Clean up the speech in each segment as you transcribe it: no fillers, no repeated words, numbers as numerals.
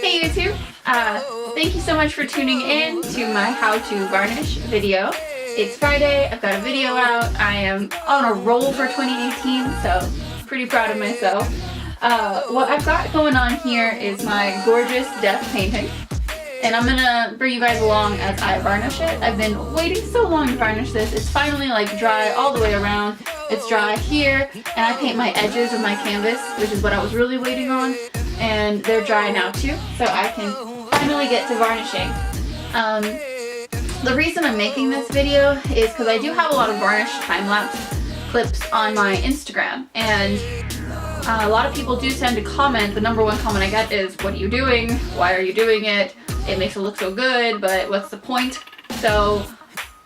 Hey YouTube! Thank you so much for tuning in to my how to varnish video. It's Friday, I've got a video out, I am on a roll for 2018, so pretty proud of myself. What I've got going on here is my gorgeous death painting, and I'm gonna bring you guys along as I varnish it. I've been waiting so long to varnish this. It's finally like dry all the way around. It's dry here, and I paint my edges of my canvas, which is what I was really waiting on. And they're dry now too, so I can finally get to varnishing. The reason I'm making this video is because I do have a lot of varnish time-lapse clips on my Instagram, and a lot of people do tend to comment. The number one comment I get is, what are you doing? Why are you doing it? It makes it look so good, but what's the point? So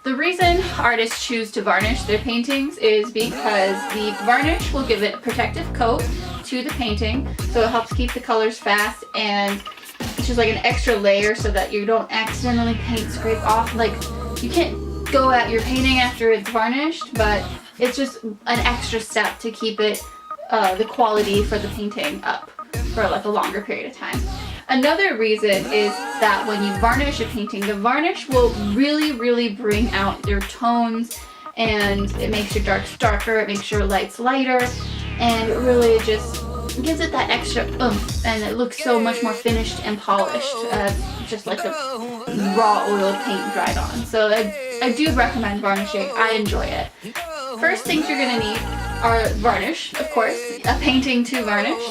the reason artists choose to varnish their paintings is because the varnish will give it a protective coat to the painting, so it helps keep the colors fast, and it's just like an extra layer so that you don't accidentally paint scrape off. Like, you can't go at your painting after it's varnished, but it's just an extra step to keep it the quality for the painting up for like a longer period of time. Another reason is that when you varnish a painting, the varnish will really bring out your tones, and it makes your darks darker, it makes your lights lighter, and it really just gives it that extra oomph, and it looks so much more finished and polished, just like a raw oil paint dried on. So I do recommend varnishing. I enjoy it. First things you're going to need are varnish, of course, a painting to varnish.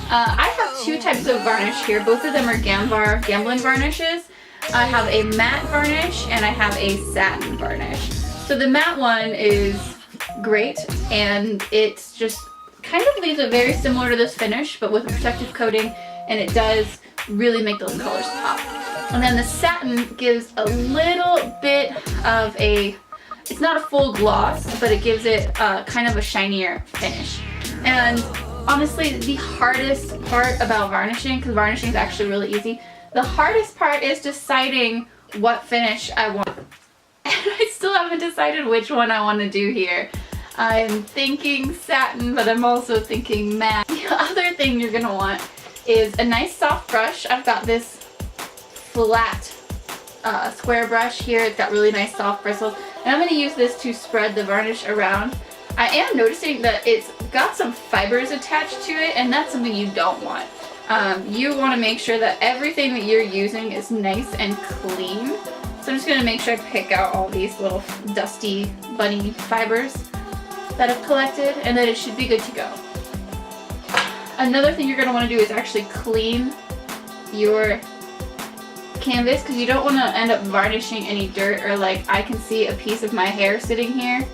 I have two types of varnish here. Both of them are Gamvar varnishes. I have a matte varnish and I have a satin varnish. So the matte one is great, and it's just kind of leaves it very similar to this finish, but with a protective coating, and it does really make those colors pop. And then the satin gives a little bit of a, it's not a full gloss, but it gives it kind of a shinier finish. And honestly, the hardest part about varnishing, because varnishing is actually really easy, the hardest part is deciding what finish I want. And I still haven't decided which one I want to do here. I'm thinking satin, but I'm also thinking matte. The other thing you're going to want is a nice soft brush. I've got this flat square brush here. It's got really nice soft bristles, and I'm going to use this to spread the varnish around. I am noticing that it's got some fibers attached to it, and that's something you don't want. You want to make sure that everything that you're using is nice and clean. So I'm just going to make sure I pick out all these little dusty bunny fibers that I've collected, and then it should be good to go. Another thing you're going to want to do is actually clean your canvas, because you don't want to end up varnishing any dirt, or like I can see a piece of my hair sitting here.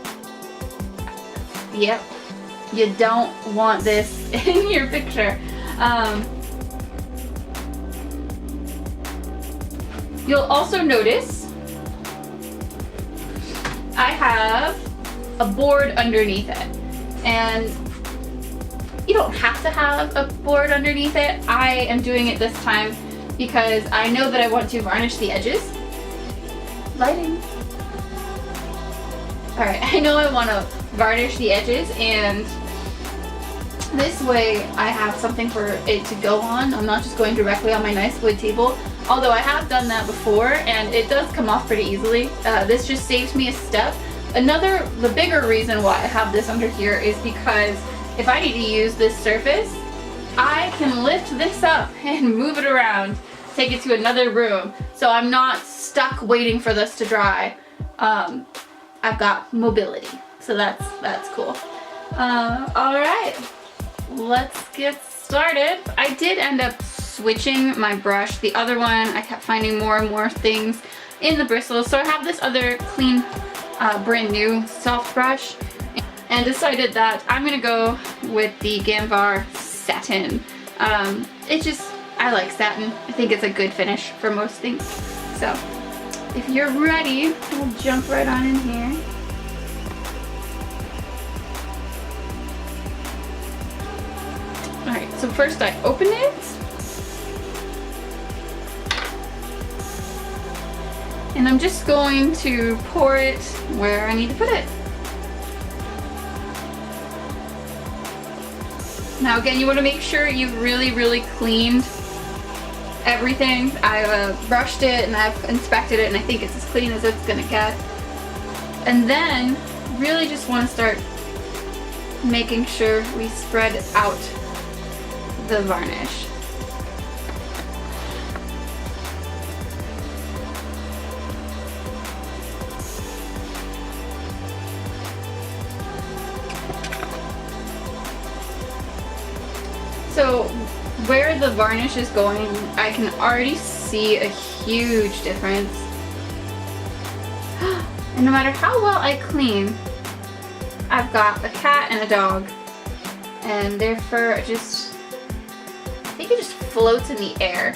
Yep, you don't want this in your picture. You'll also notice I have a board underneath it, and you don't have to have a board underneath it. I am doing it this time because I know that I want to varnish the edges. Lighting. Alright, I know I want to varnish the edges, and this way I have something for it to go on. I'm not just going directly on my nice wood table, although I have done that before and it does come off pretty easily. This just saves me a step. The bigger reason why I have this under here is because if I need to use this surface, I can lift this up and move it around, take it to another room, so I'm not stuck waiting for this to dry. I've got mobility, so that's cool. Alright, let's get started. I did end up switching my brush. The other one, I kept finding more and more things in the bristles, so I have this other clean, brand new soft brush, and decided that I'm gonna go with the Gamvar satin. I like satin. I think it's a good finish for most things. So if you're ready, we'll jump right on in here. Alright, so first I open it. And I'm just going to pour it where I need to put it. Now again, you want to make sure you've really cleaned everything. I've brushed it and I've inspected it, and I think it's as clean as it's gonna get. And then really just want to start making sure we spread out the varnish. So where the varnish is going, I can already see a huge difference. And no matter how well I clean, I've got a cat and a dog, and their fur just, I think it just floats in the air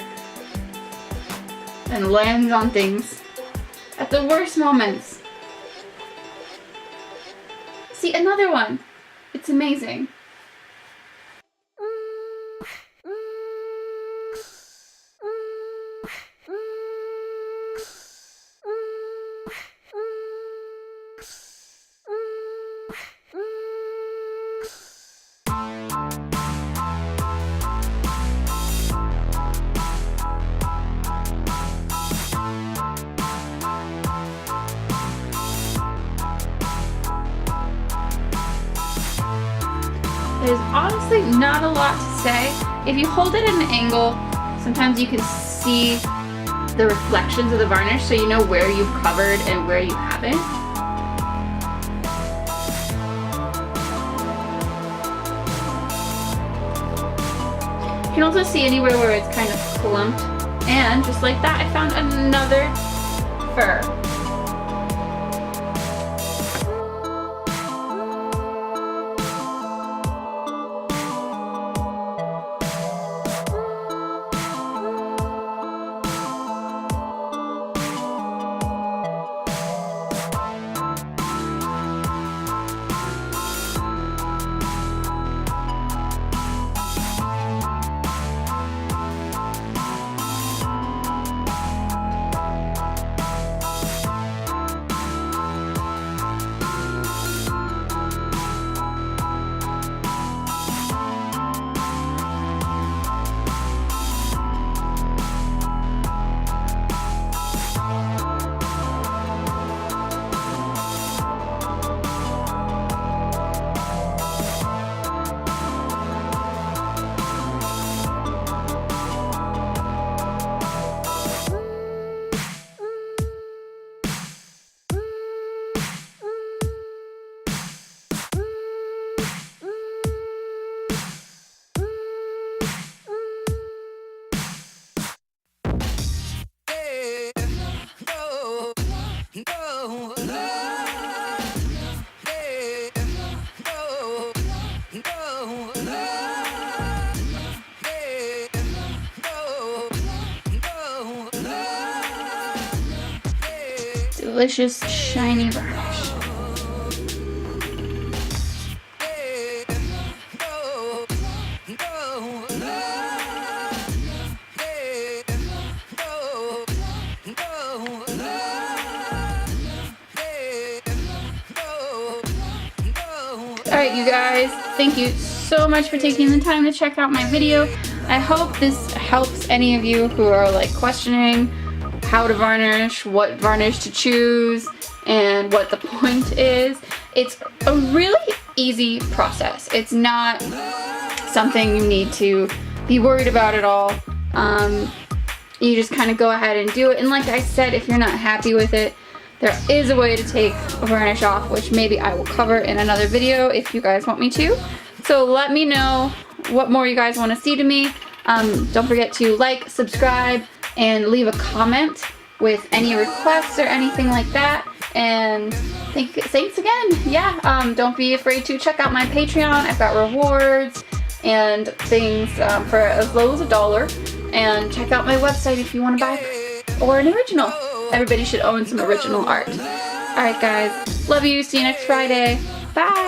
and lands on things at the worst moments. See, another one. It's amazing. There's honestly not a lot to say. If you hold it at an angle, sometimes you can see the reflections of the varnish, so you know where you've covered and where you haven't. You can also see anywhere where it's kind of clumped. And just like that, I found another fur. Delicious shiny varnish. Alright, you guys, thank you so much for taking the time to check out my video. I hope this helps any of you who are like questioning how to varnish, what varnish to choose, and what the point is. It's a really easy process. It's not something you need to be worried about at all. You just kind of go ahead and do it. And like I said, if you're not happy with it, there is a way to take varnish off, which maybe I will cover in another video if you guys want me to. So let me know what more you guys want to see to me. Don't forget to like, subscribe, and leave a comment with any requests or anything like that. And thanks again. Yeah, don't be afraid to check out my Patreon. I've got rewards and things for as low as $1. And check out my website if you want to buy or an original. Everybody should own some original art. Alright guys, love you, see you next Friday. Bye!